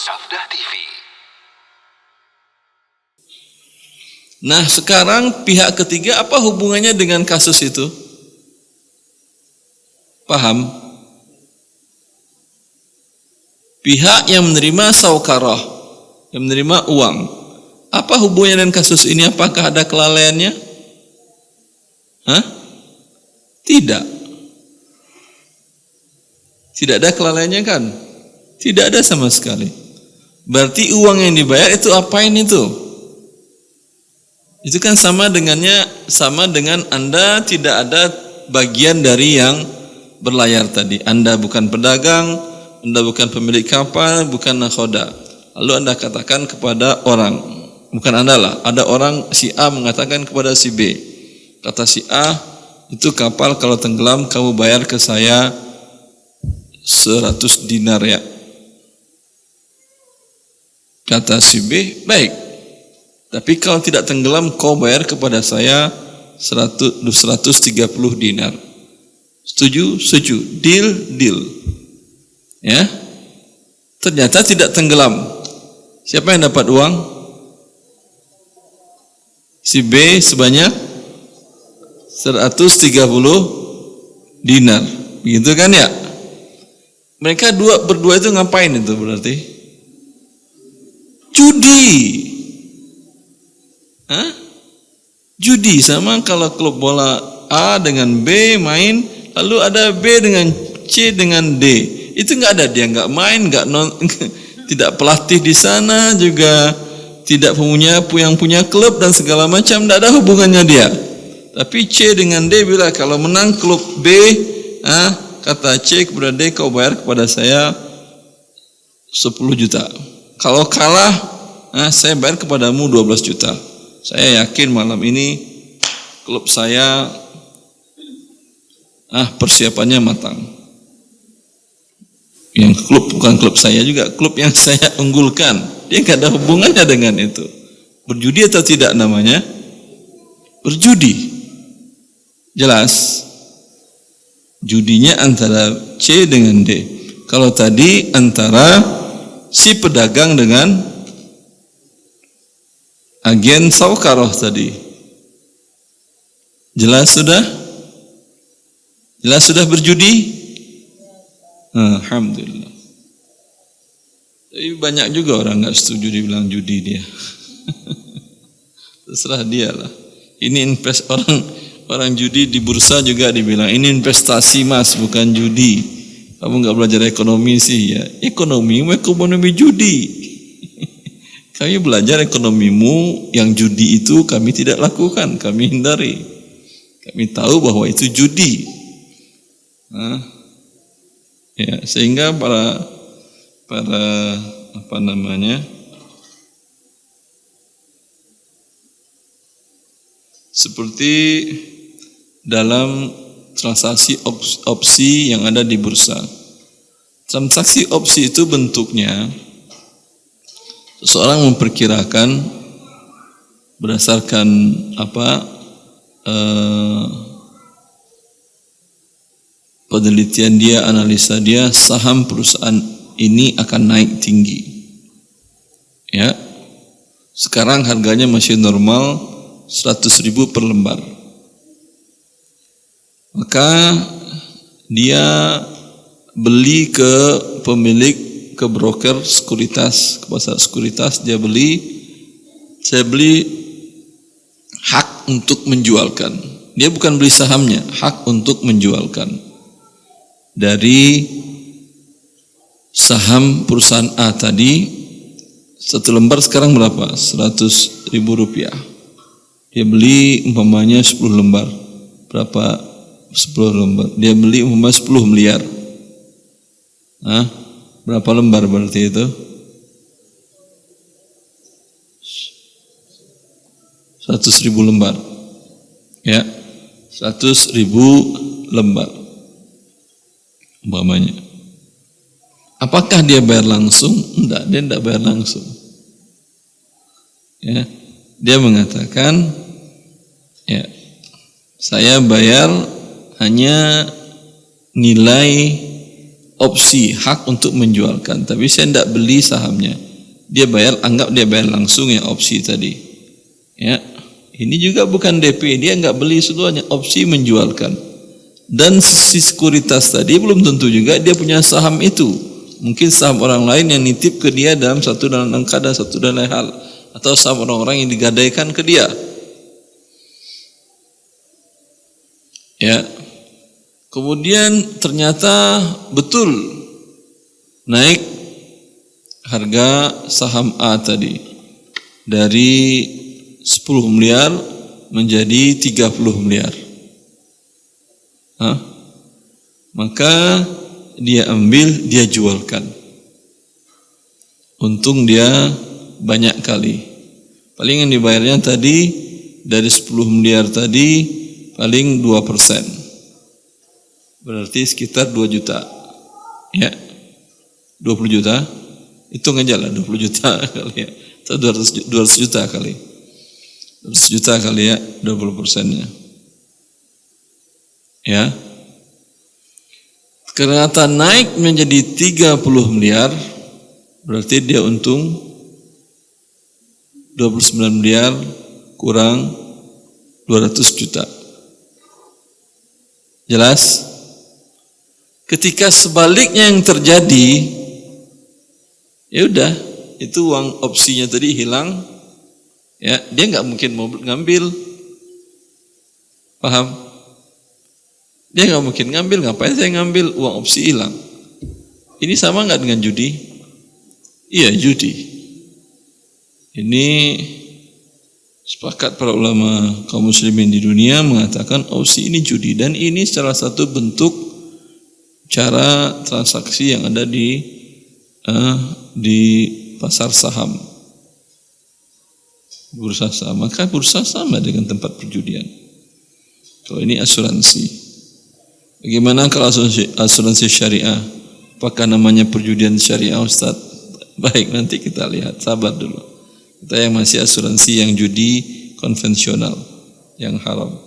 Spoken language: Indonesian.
Sabda TV. Nah, sekarang pihak ketiga apa hubungannya dengan kasus itu? Paham? Pihak yang menerima saukarah, yang menerima uang, apa hubungannya dengan kasus ini? Apakah ada kelalaiannya? Hah? Tidak. Tidak ada kelalaiannya kan? Tidak ada sama sekali. Berarti uang yang dibayar itu apain itu? Itu kan sama dengan Anda tidak ada bagian dari yang berlayar tadi. Anda bukan pedagang, Anda bukan pemilik kapal, bukan nakhoda. Lalu Anda katakan kepada orang, bukan Anda lah, ada orang si A mengatakan kepada si B. Kata si A, itu kapal kalau tenggelam kamu bayar ke saya 100 dinar ya. Kata si B, baik. Tapi kalau tidak tenggelam kau bayar kepada saya 130 dinar. Setuju? Setuju. Deal. Ya. Ternyata tidak tenggelam. Siapa yang dapat uang? Si B sebanyak 130 dinar. Begitu kan ya? Mereka berdua itu ngapain itu berarti? Judi. Hah? Judi sama kalau klub bola A dengan B main, lalu ada B dengan C dengan D. Itu nggak ada, dia nggak main, tidak pelatih di sana juga, tidak yang punya klub dan segala macam, tidak ada hubungannya dia. Tapi C dengan D bila kalau menang klub B, kata C kepada D, kau bayar kepada saya 10 juta. Kalau kalah, saya bayar kepadamu 12 juta. Saya yakin malam ini klub saya persiapannya matang. Yang klub bukan klub saya juga, klub yang saya unggulkan. Dia nggak ada hubungannya dengan itu. Berjudi atau tidak namanya? Berjudi. Jelas. Judinya antara C dengan D. Kalau tadi antara si pedagang dengan agen saukaroh tadi. Jelas sudah? Jelas sudah berjudi? Alhamdulillah. Tapi banyak juga orang nggak setuju dibilang judi dia. Terserah dia lah. Ini orang judi di bursa juga dibilang ini investasi mas, bukan judi. Kamu nggak belajar ekonomi sih ya. Ekonomi judi. Kami belajar ekonomimu yang judi itu kami tidak lakukan, kami hindari. Kami tahu bahwa itu judi. Ya, sehingga para seperti dalam transaksi opsi yang ada di bursa. Transaksi opsi itu bentuknya seseorang memperkirakan berdasarkan penelitian dia, analisa dia, saham perusahaan ini akan naik tinggi. Ya. Sekarang harganya masih normal 100.000 per lembar. Maka dia beli ke ke broker sekuritas, ke pasar sekuritas, saya beli hak untuk menjualkan. Dia bukan beli sahamnya, hak untuk menjualkan. Dari saham perusahaan A tadi, satu lembar sekarang berapa? 100.000 rupiah. Dia beli umpamanya 10 lembar. Berapa? 10 lembar. Dia beli umpamanya 10 miliar. Berapa lembar berarti itu? 100.000 lembar. Ya. 100.000 lembar. Umpamanya. Apakah dia bayar langsung? Enggak, dia tidak bayar langsung. Ya. Dia mengatakan, ya, saya bayar hanya nilai opsi hak untuk menjualkan, tapi saya tidak beli sahamnya. Dia bayar, anggap dia bayar langsung ya opsi tadi. Ya, ini juga bukan DP, dia nggak beli seluruhnya, opsi menjualkan. Dan si sekuritas tadi belum tentu juga dia punya saham itu. Mungkin saham orang lain yang nitip ke dia dalam satu dan keadaan satu dan lain hal, atau saham orang-orang yang digadaikan ke dia. Ya. Kemudian ternyata betul naik harga saham A tadi dari 10 miliar menjadi 30 miliar. Maka dia ambil, dia jualkan. Untung dia banyak kali. Paling yang dibayarnya tadi dari 10 miliar tadi paling 2%. Berarti sekitar 2 juta. Ya. 20 juta. Hitung aja lah 20 juta kali ya. Atau 200 juta kali. 200 juta kali ya 20%-nya. Ya. Ternyata naik menjadi 30 miliar. Berarti dia untung 29 miliar kurang 200 juta. Jelas? Ketika sebaliknya yang terjadi, ya udah, itu uang opsinya tadi hilang, ya dia nggak mungkin mau ngambil, paham? Dia nggak mungkin ngambil, ngapain saya ngambil, uang opsi hilang. Ini sama nggak dengan judi? Iya judi. Ini sepakat para ulama kaum muslimin di dunia mengatakan opsi ini judi, dan ini salah satu bentuk cara transaksi yang ada di pasar saham, bursa saham. Maka bursa sama dengan tempat perjudian. Kalau ini asuransi, bagaimana kalau asuransi syariah? Apakah namanya perjudian syariah, Ustaz? Baik, nanti kita lihat. Sabar dulu. Kita yang masih asuransi yang judi konvensional, yang haram.